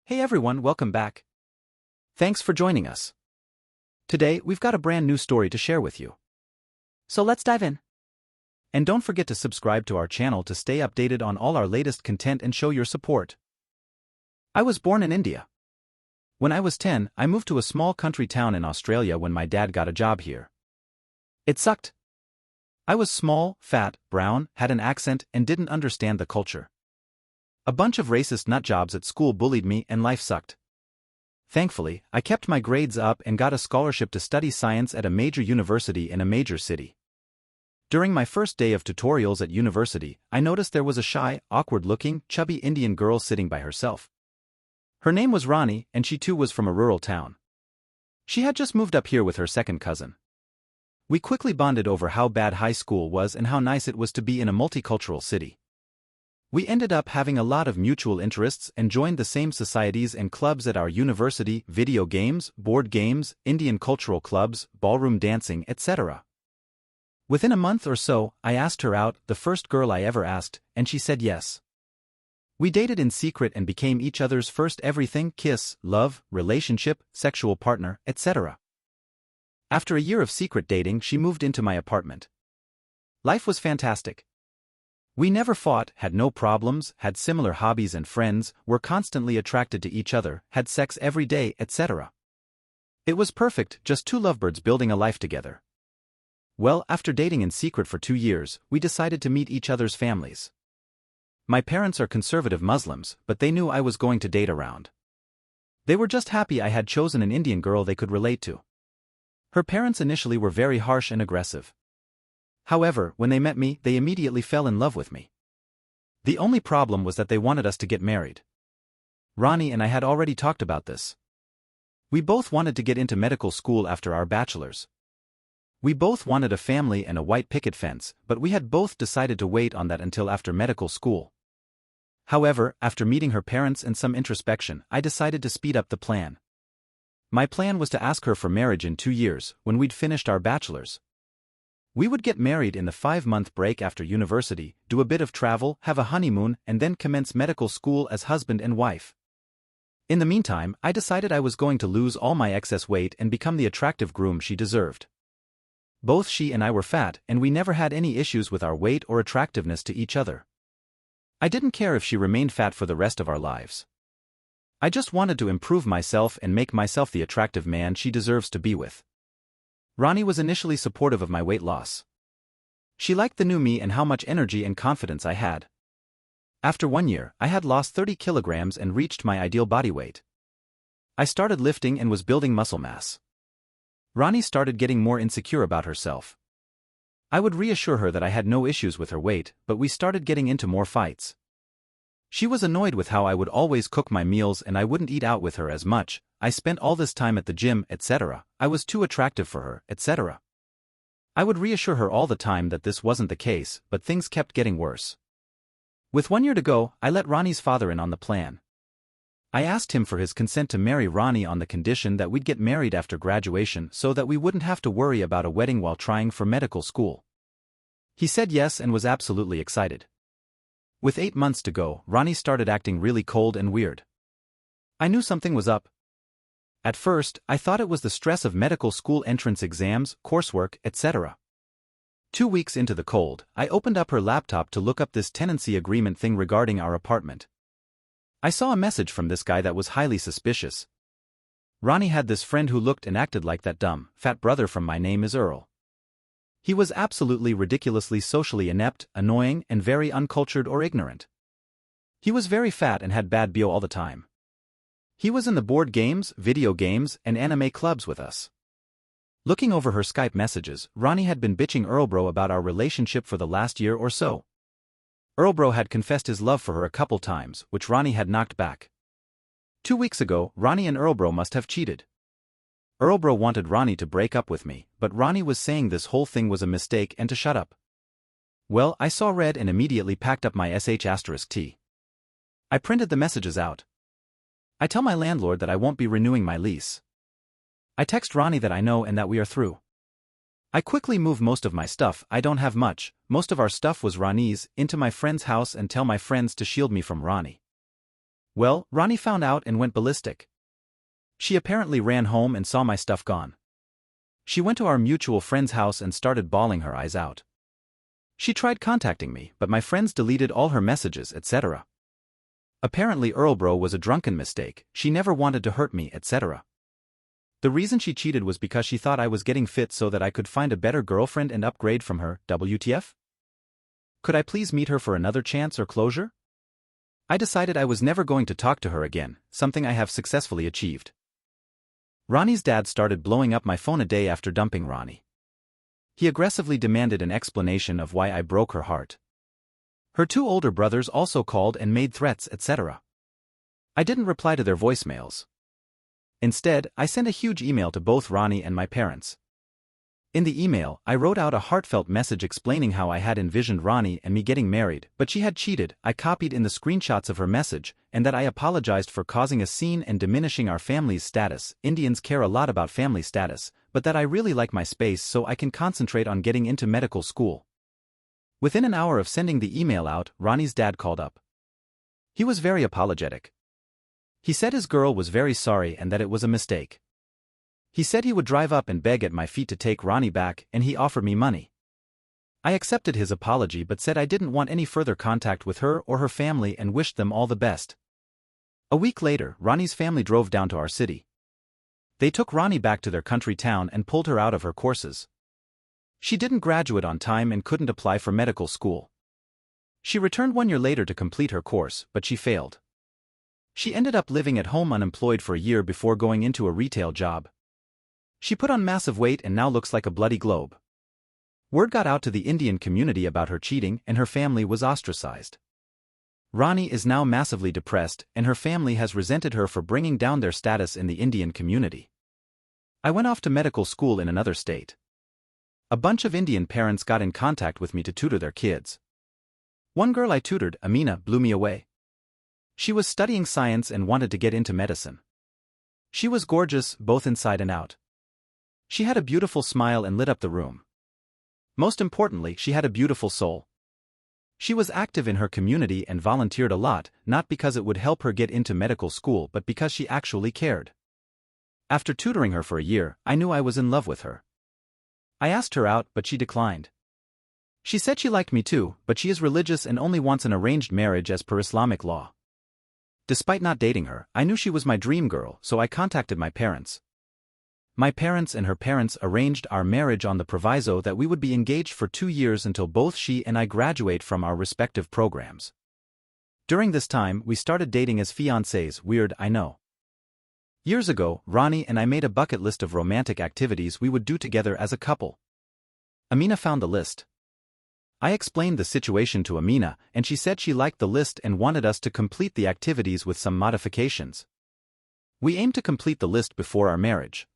Hey everyone, welcome back. Thanks for joining us. Today, we've got a brand new story to share with you. So let's dive in. And don't forget to subscribe to our channel to stay updated on all our latest content and show your support. I was born in India. When I was 10, I moved to a small country town in Australia when my dad got a job here. It sucked. I was small, fat, brown, had an accent, and didn't understand the culture. A bunch of racist nutjobs at school bullied me and life sucked. Thankfully, I kept my grades up and got a scholarship to study science at a major university in a major city. During my first day of tutorials at university, I noticed there was a shy, awkward-looking, chubby Indian girl sitting by herself. Her name was Rani, and she too was from a rural town. She had just moved up here with her second cousin. We quickly bonded over how bad high school was and how nice it was to be in a multicultural city. We ended up having a lot of mutual interests and joined the same societies and clubs at our university: video games, board games, Indian cultural clubs, ballroom dancing, etc. Within a month or so, I asked her out, the first girl I ever asked, and she said yes. We dated in secret and became each other's first everything: kiss, love, relationship, sexual partner, etc. After a year of secret dating, she moved into my apartment. Life was fantastic. We never fought, had no problems, had similar hobbies and friends, were constantly attracted to each other, had sex every day, etc. It was perfect, just two lovebirds building a life together. Well, after dating in secret for 2 years, we decided to meet each other's families. My parents are conservative Muslims, but they knew I was going to date around. They were just happy I had chosen an Indian girl they could relate to. Her parents initially were very harsh and aggressive. However, when they met me, they immediately fell in love with me. The only problem was that they wanted us to get married. Rani and I had already talked about this. We both wanted to get into medical school after our bachelor's. We both wanted a family and a white picket fence, but we had both decided to wait on that until after medical school. However, after meeting her parents and some introspection, I decided to speed up the plan. My plan was to ask her for marriage in 2 years, when we'd finished our bachelor's. We would get married in the 5-month break after university, do a bit of travel, have a honeymoon, and then commence medical school as husband and wife. In the meantime, I decided I was going to lose all my excess weight and become the attractive groom she deserved. Both she and I were fat, and we never had any issues with our weight or attractiveness to each other. I didn't care if she remained fat for the rest of our lives. I just wanted to improve myself and make myself the attractive man she deserves to be with. Rani was initially supportive of my weight loss. She liked the new me and how much energy and confidence I had. After 1 year, I had lost 30 kilograms and reached my ideal body weight. I started lifting and was building muscle mass. Rani started getting more insecure about herself. I would reassure her that I had no issues with her weight, but we started getting into more fights. She was annoyed with how I would always cook my meals and I wouldn't eat out with her as much. I spent all this time at the gym, etc. I was too attractive for her, etc. I would reassure her all the time that this wasn't the case, but things kept getting worse. With 1 year to go, I let Rani's father in on the plan. I asked him for his consent to marry Rani on the condition that we'd get married after graduation so that we wouldn't have to worry about a wedding while trying for medical school. He said yes and was absolutely excited. With 8 months to go, Rani started acting really cold and weird. I knew something was up. At first, I thought it was the stress of medical school entrance exams, coursework, etc. 2 weeks into the cold, I opened up her laptop to look up this tenancy agreement thing regarding our apartment. I saw a message from this guy that was highly suspicious. Rani had this friend who looked and acted like that dumb, fat brother from My Name is Earl. He was absolutely ridiculously socially inept, annoying, and very uncultured or ignorant. He was very fat and had bad BO all the time. He was in the board games, video games, and anime clubs with us. Looking over her Skype messages, Rani had been bitching Earlbro about our relationship for the last year or so. Earlbro had confessed his love for her a couple times, which Rani had knocked back. 2 weeks ago, Rani and Earlbro must have cheated. Earlbro wanted Rani to break up with me, but Rani was saying this whole thing was a mistake and to shut up. Well, I saw red and immediately packed up my sh*t. I printed the messages out. I tell my landlord that I won't be renewing my lease. I text Rani that I know and that we are through. I quickly move most of my stuff, I don't have much, most of our stuff was Rani's, into my friend's house and tell my friends to shield me from Rani. Well, Ronnie found out and went ballistic. She apparently ran home and saw my stuff gone. She went to our mutual friend's house and started bawling her eyes out. She tried contacting me, but my friends deleted all her messages, etc. Apparently Earlbro was a drunken mistake, she never wanted to hurt me, etc. The reason she cheated was because she thought I was getting fit so that I could find a better girlfriend and upgrade from her. WTF? Could I please meet her for another chance or closure? I decided I was never going to talk to her again, something I have successfully achieved. Ronnie's dad started blowing up my phone a day after dumping Ronnie. He aggressively demanded an explanation of why I broke her heart. Her two older brothers also called and made threats, etc. I didn't reply to their voicemails. Instead, I sent a huge email to both Ronnie and my parents. In the email, I wrote out a heartfelt message explaining how I had envisioned Ronnie and me getting married, but she had cheated. I copied in the screenshots of her message, and that I apologized for causing a scene and diminishing our family's status. Indians care a lot about family status, but that I really like my space so I can concentrate on getting into medical school. Within an hour of sending the email out, Ronnie's dad called up. He was very apologetic. He said his girl was very sorry and that it was a mistake. He said he would drive up and beg at my feet to take Ronnie back, and he offered me money. I accepted his apology but said I didn't want any further contact with her or her family and wished them all the best. A week later, Ronnie's family drove down to our city. They took Ronnie back to their country town and pulled her out of her courses. She didn't graduate on time and couldn't apply for medical school. She returned 1 year later to complete her course, but she failed. She ended up living at home unemployed for a year before going into a retail job. She put on massive weight and now looks like a bloody globe. Word got out to the Indian community about her cheating and her family was ostracized. Ronnie is now massively depressed and her family has resented her for bringing down their status in the Indian community. I went off to medical school in another state. A bunch of Indian parents got in contact with me to tutor their kids. One girl I tutored, Amina, blew me away. She was studying science and wanted to get into medicine. She was gorgeous, both inside and out. She had a beautiful smile and lit up the room. Most importantly, she had a beautiful soul. She was active in her community and volunteered a lot, not because it would help her get into medical school but because she actually cared. After tutoring her for a year, I knew I was in love with her. I asked her out but she declined. She said she liked me too, but she is religious and only wants an arranged marriage as per Islamic law. Despite not dating her, I knew she was my dream girl, so I contacted my parents. My parents and her parents arranged our marriage on the proviso that we would be engaged for 2 years until both she and I graduate from our respective programs. During this time, we started dating as fiancés. Weird, I know. Years ago, Ronnie and I made a bucket list of romantic activities we would do together as a couple. Amina found the list. I explained the situation to Amina, and she said she liked the list and wanted us to complete the activities with some modifications. We aimed to complete the list before our marriage.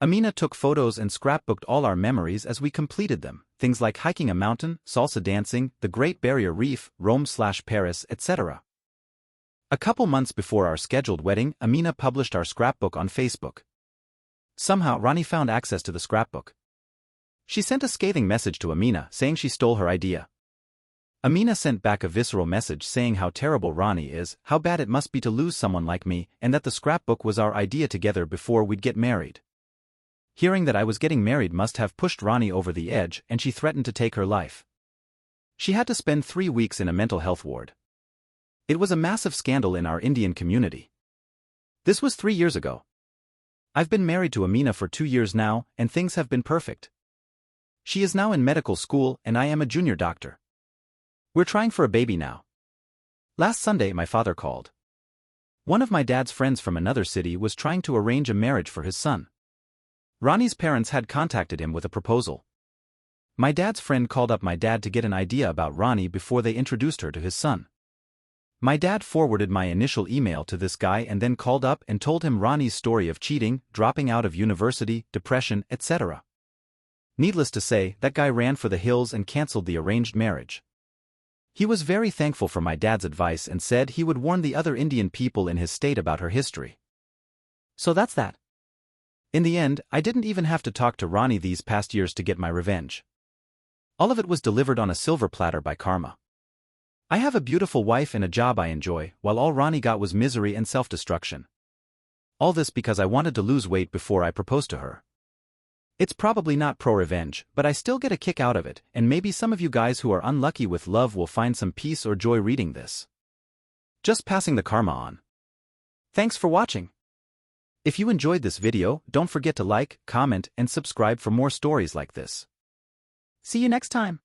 Amina took photos and scrapbooked all our memories as we completed them, things like hiking a mountain, salsa dancing, the Great Barrier Reef, Rome/Paris, etc. A couple months before our scheduled wedding, Amina published our scrapbook on Facebook. Somehow Ronnie found access to the scrapbook. She sent a scathing message to Amina saying she stole her idea. Amina sent back a visceral message saying how terrible Ronnie is, how bad it must be to lose someone like me, and that the scrapbook was our idea together before we'd get married. Hearing that I was getting married must have pushed Ronnie over the edge and she threatened to take her life. She had to spend 3 weeks in a mental health ward. It was a massive scandal in our Indian community. This was 3 years ago. I've been married to Amina for 2 years now, and things have been perfect. She is now in medical school and I am a junior doctor. We're trying for a baby now. Last Sunday my father called. One of my dad's friends from another city was trying to arrange a marriage for his son. Ronnie's parents had contacted him with a proposal. My dad's friend called up my dad to get an idea about Ronnie before they introduced her to his son. My dad forwarded my initial email to this guy and then called up and told him Ronnie's story of cheating, dropping out of university, depression, etc. Needless to say, that guy ran for the hills and cancelled the arranged marriage. He was very thankful for my dad's advice and said he would warn the other Indian people in his state about her history. So that's that. In the end, I didn't even have to talk to Ronnie these past years to get my revenge. All of it was delivered on a silver platter by karma. I have a beautiful wife and a job I enjoy, while all Ronnie got was misery and self-destruction. All this because I wanted to lose weight before I proposed to her. It's probably not pro-revenge, but I still get a kick out of it, and maybe some of you guys who are unlucky with love will find some peace or joy reading this. Just passing the karma on. Thanks for watching. If you enjoyed this video, don't forget to like, comment, and subscribe for more stories like this. See you next time.